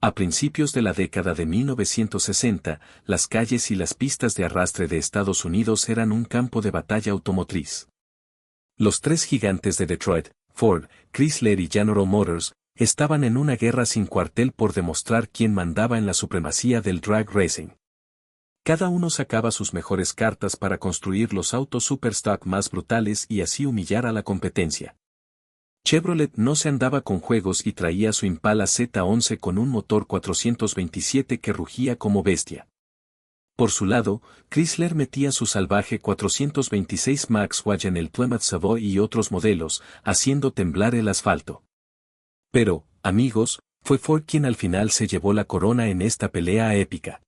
A principios de la década de 1960, las calles y las pistas de arrastre de Estados Unidos eran un campo de batalla automotriz. Los tres gigantes de Detroit, Ford, Chrysler y General Motors, estaban en una guerra sin cuartel por demostrar quién mandaba en la supremacía del drag racing. Cada uno sacaba sus mejores cartas para construir los autos superstock más brutales y así humillar a la competencia. Chevrolet no se andaba con juegos y traía su Impala Z11 con un motor 427 que rugía como bestia. Por su lado, Chrysler metía su salvaje 426 Maxwell en el Plymouth Savoy y otros modelos, haciendo temblar el asfalto. Pero, amigos, fue Ford quien al final se llevó la corona en esta pelea épica.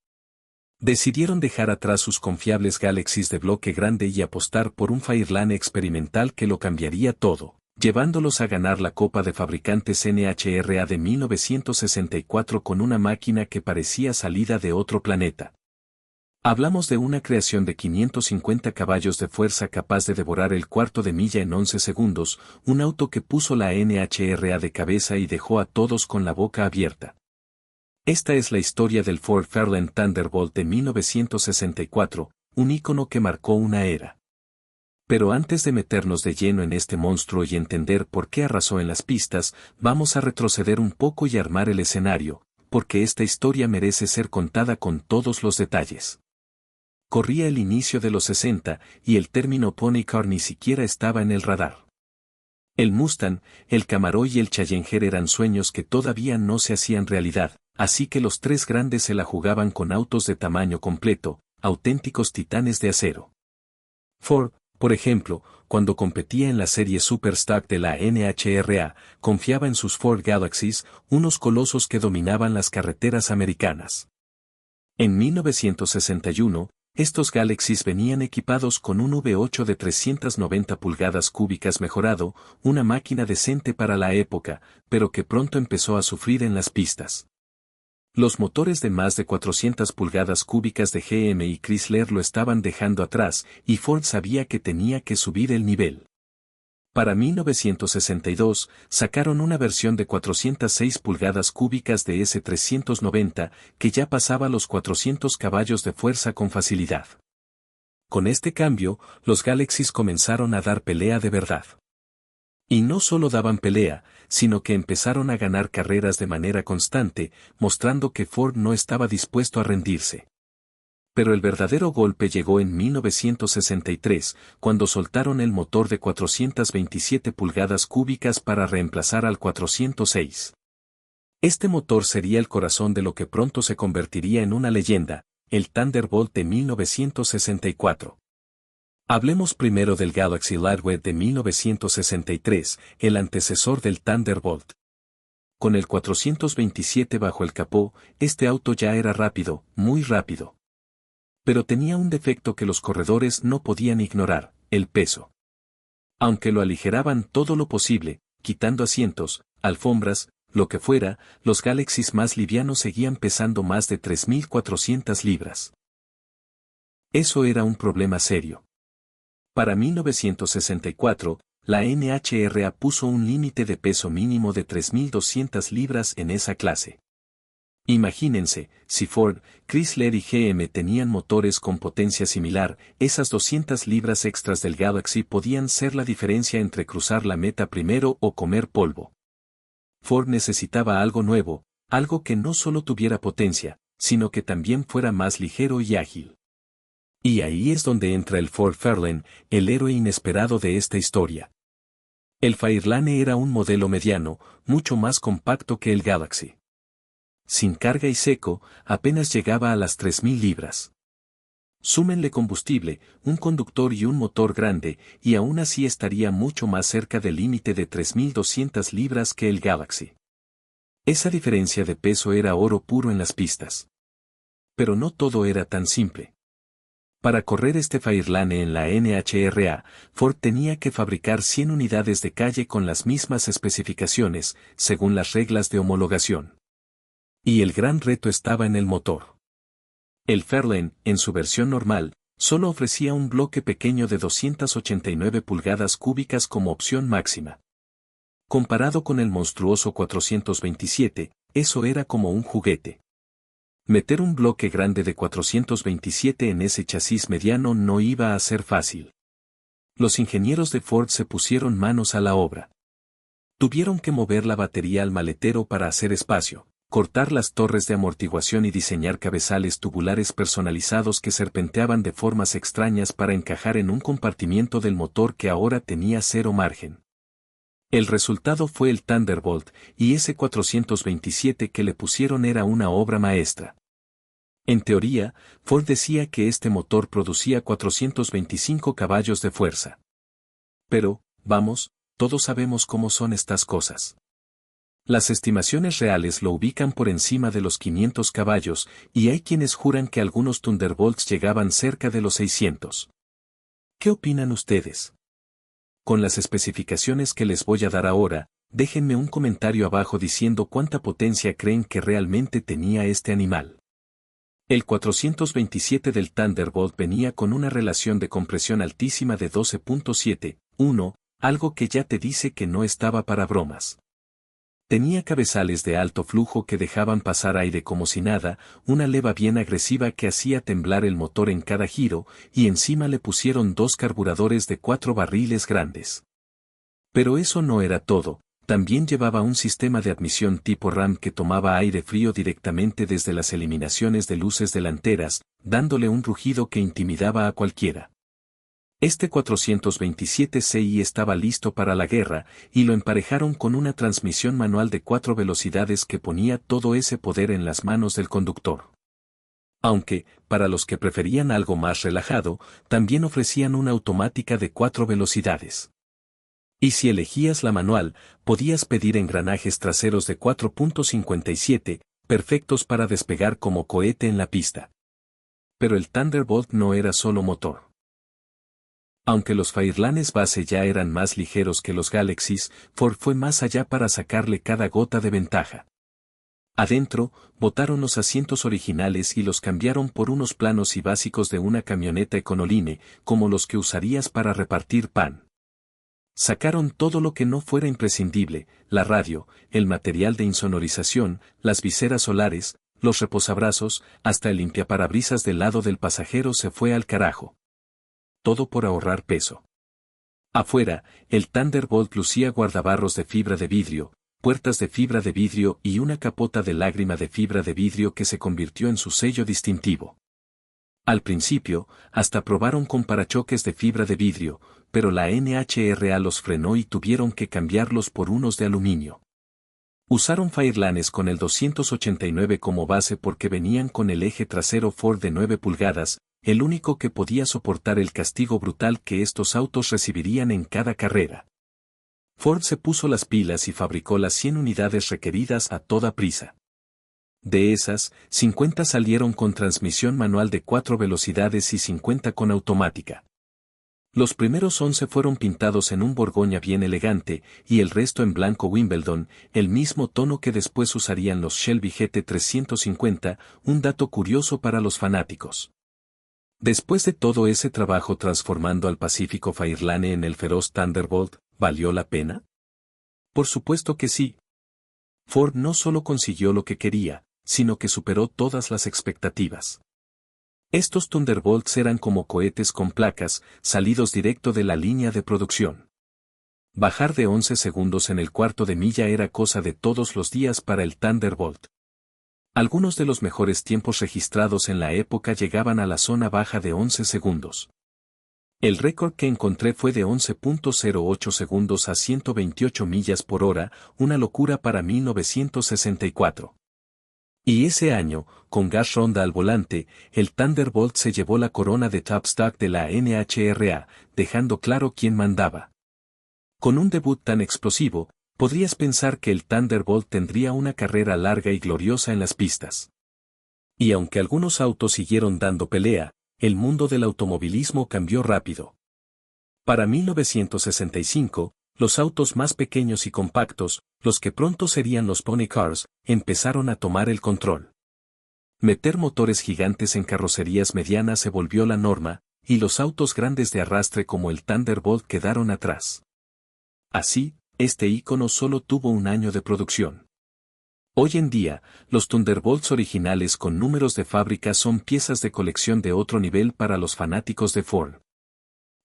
Decidieron dejar atrás sus confiables Galaxies de bloque grande y apostar por un Fairlane experimental que lo cambiaría todo, llevándolos a ganar la Copa de Fabricantes NHRA de 1964 con una máquina que parecía salida de otro planeta. Hablamos de una creación de 550 caballos de fuerza capaz de devorar el cuarto de milla en 11 segundos, un auto que puso la NHRA de cabeza y dejó a todos con la boca abierta. Esta es la historia del Ford Fairlane Thunderbolt de 1964, un ícono que marcó una era. Pero antes de meternos de lleno en este monstruo y entender por qué arrasó en las pistas, vamos a retroceder un poco y armar el escenario, porque esta historia merece ser contada con todos los detalles. Corría el inicio de los 60, y el término Pony Car ni siquiera estaba en el radar. El Mustang, el Camaro y el Challenger eran sueños que todavía no se hacían realidad, así que los tres grandes se la jugaban con autos de tamaño completo, auténticos titanes de acero. Ford, por ejemplo, cuando competía en la serie Superstock de la NHRA, confiaba en sus Ford Galaxies, unos colosos que dominaban las carreteras americanas. En 1961, estos Galaxies venían equipados con un V8 de 390 pulgadas cúbicas mejorado, una máquina decente para la época, pero que pronto empezó a sufrir en las pistas. Los motores de más de 400 pulgadas cúbicas de GM y Chrysler lo estaban dejando atrás, y Ford sabía que tenía que subir el nivel. Para 1962, sacaron una versión de 406 pulgadas cúbicas de S390, que ya pasaba los 400 caballos de fuerza con facilidad. Con este cambio, los Galaxies comenzaron a dar pelea de verdad. Y no solo daban pelea, sino que empezaron a ganar carreras de manera constante, mostrando que Ford no estaba dispuesto a rendirse. Pero el verdadero golpe llegó en 1963, cuando soltaron el motor de 427 pulgadas cúbicas para reemplazar al 406. Este motor sería el corazón de lo que pronto se convertiría en una leyenda, el Thunderbolt de 1964. Hablemos primero del Galaxy Lightweight de 1963, el antecesor del Thunderbolt. Con el 427 bajo el capó, este auto ya era rápido, muy rápido. Pero tenía un defecto que los corredores no podían ignorar, el peso. Aunque lo aligeraban todo lo posible, quitando asientos, alfombras, lo que fuera, los Galaxies más livianos seguían pesando más de 3.400 libras. Eso era un problema serio. Para 1964, la NHRA puso un límite de peso mínimo de 3.200 libras en esa clase. Imagínense, si Ford, Chrysler y GM tenían motores con potencia similar, esas 200 libras extras del Galaxy podían ser la diferencia entre cruzar la meta primero o comer polvo. Ford necesitaba algo nuevo, algo que no solo tuviera potencia, sino que también fuera más ligero y ágil. Y ahí es donde entra el Ford Fairlane, el héroe inesperado de esta historia. El Fairlane era un modelo mediano, mucho más compacto que el Galaxy. Sin carga y seco, apenas llegaba a las 3.000 libras. Súmenle combustible, un conductor y un motor grande, y aún así estaría mucho más cerca del límite de 3.200 libras que el Galaxy. Esa diferencia de peso era oro puro en las pistas. Pero no todo era tan simple. Para correr este Fairlane en la NHRA, Ford tenía que fabricar 100 unidades de calle con las mismas especificaciones, según las reglas de homologación. Y el gran reto estaba en el motor. El Fairlane, en su versión normal, solo ofrecía un bloque pequeño de 289 pulgadas cúbicas como opción máxima. Comparado con el monstruoso 427, eso era como un juguete. Meter un bloque grande de 427 en ese chasis mediano no iba a ser fácil. Los ingenieros de Ford se pusieron manos a la obra. Tuvieron que mover la batería al maletero para hacer espacio, cortar las torres de amortiguación y diseñar cabezales tubulares personalizados que serpenteaban de formas extrañas para encajar en un compartimiento del motor que ahora tenía cero margen. El resultado fue el Thunderbolt, y ese 427 que le pusieron era una obra maestra. En teoría, Ford decía que este motor producía 425 caballos de fuerza. Pero, vamos, todos sabemos cómo son estas cosas. Las estimaciones reales lo ubican por encima de los 500 caballos, y hay quienes juran que algunos Thunderbolts llegaban cerca de los 600. ¿Qué opinan ustedes? Con las especificaciones que les voy a dar ahora, déjenme un comentario abajo diciendo cuánta potencia creen que realmente tenía este animal. El 427 del Thunderbolt venía con una relación de compresión altísima de 12.7:1, algo que ya te dice que no estaba para bromas. Tenía cabezales de alto flujo que dejaban pasar aire como si nada, una leva bien agresiva que hacía temblar el motor en cada giro, y encima le pusieron 2 carburadores de 4 barriles grandes. Pero eso no era todo, también llevaba un sistema de admisión tipo RAM que tomaba aire frío directamente desde las eliminaciones de luces delanteras, dándole un rugido que intimidaba a cualquiera. Este 427 CI estaba listo para la guerra, y lo emparejaron con una transmisión manual de 4 velocidades que ponía todo ese poder en las manos del conductor. Aunque, para los que preferían algo más relajado, también ofrecían una automática de 4 velocidades. Y si elegías la manual, podías pedir engranajes traseros de 4.57, perfectos para despegar como cohete en la pista. Pero el Thunderbolt no era solo motor. Aunque los Fairlanes base ya eran más ligeros que los Galaxies, Ford fue más allá para sacarle cada gota de ventaja. Adentro, botaron los asientos originales y los cambiaron por unos planos y básicos de una camioneta Econoline, como los que usarías para repartir pan. Sacaron todo lo que no fuera imprescindible, la radio, el material de insonorización, las viseras solares, los reposabrazos, hasta el limpiaparabrisas del lado del pasajero se fue al carajo. Todo por ahorrar peso. Afuera, el Thunderbolt lucía guardabarros de fibra de vidrio, puertas de fibra de vidrio y una capota de lágrima de fibra de vidrio que se convirtió en su sello distintivo. Al principio, hasta probaron con parachoques de fibra de vidrio, pero la NHRA los frenó y tuvieron que cambiarlos por unos de aluminio. Usaron Fairlanes con el 289 como base porque venían con el eje trasero Ford de 9 pulgadas, el único que podía soportar el castigo brutal que estos autos recibirían en cada carrera. Ford se puso las pilas y fabricó las 100 unidades requeridas a toda prisa. De esas, 50 salieron con transmisión manual de 4 velocidades y 50 con automática. Los primeros 11 fueron pintados en un Borgoña bien elegante, y el resto en blanco Wimbledon, el mismo tono que después usarían los Shelby GT350, un dato curioso para los fanáticos. Después de todo ese trabajo transformando al Pacífico Fairlane en el feroz Thunderbolt, ¿valió la pena? Por supuesto que sí. Ford no solo consiguió lo que quería, sino que superó todas las expectativas. Estos Thunderbolts eran como cohetes con placas, salidos directo de la línea de producción. Bajar de 11 segundos en el cuarto de milla era cosa de todos los días para el Thunderbolt. Algunos de los mejores tiempos registrados en la época llegaban a la zona baja de 11 segundos. El récord que encontré fue de 11.08 segundos a 128 millas por hora, una locura para 1964. Y ese año, con gas ronda al volante, el Thunderbolt se llevó la corona de Top Stock de la NHRA, dejando claro quién mandaba. Con un debut tan explosivo, podrías pensar que el Thunderbolt tendría una carrera larga y gloriosa en las pistas. Y aunque algunos autos siguieron dando pelea, el mundo del automovilismo cambió rápido. Para 1965, los autos más pequeños y compactos, los que pronto serían los pony cars, empezaron a tomar el control. Meter motores gigantes en carrocerías medianas se volvió la norma, y los autos grandes de arrastre como el Thunderbolt quedaron atrás. Así, este ícono solo tuvo un año de producción. Hoy en día, los Thunderbolts originales con números de fábrica son piezas de colección de otro nivel para los fanáticos de Ford.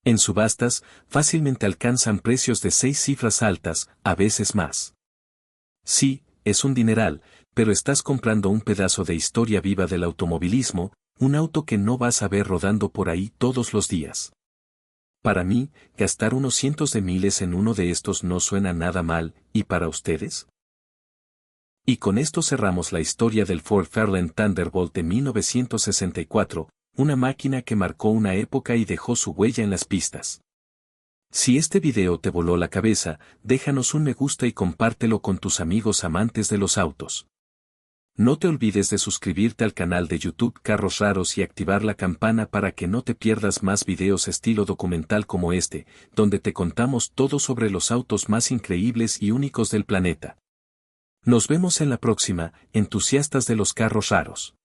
En subastas, fácilmente alcanzan precios de 6 cifras altas, a veces más. Sí, es un dineral, pero estás comprando un pedazo de historia viva del automovilismo, un auto que no vas a ver rodando por ahí todos los días. Para mí, gastar unos cientos de miles en uno de estos no suena nada mal, ¿y para ustedes? Y con esto cerramos la historia del Ford Fairlane Thunderbolt de 1964, una máquina que marcó una época y dejó su huella en las pistas. Si este video te voló la cabeza, déjanos un me gusta y compártelo con tus amigos amantes de los autos. No te olvides de suscribirte al canal de YouTube Carros Raros y activar la campana para que no te pierdas más videos estilo documental como este, donde te contamos todo sobre los autos más increíbles y únicos del planeta. Nos vemos en la próxima, entusiastas de los carros raros.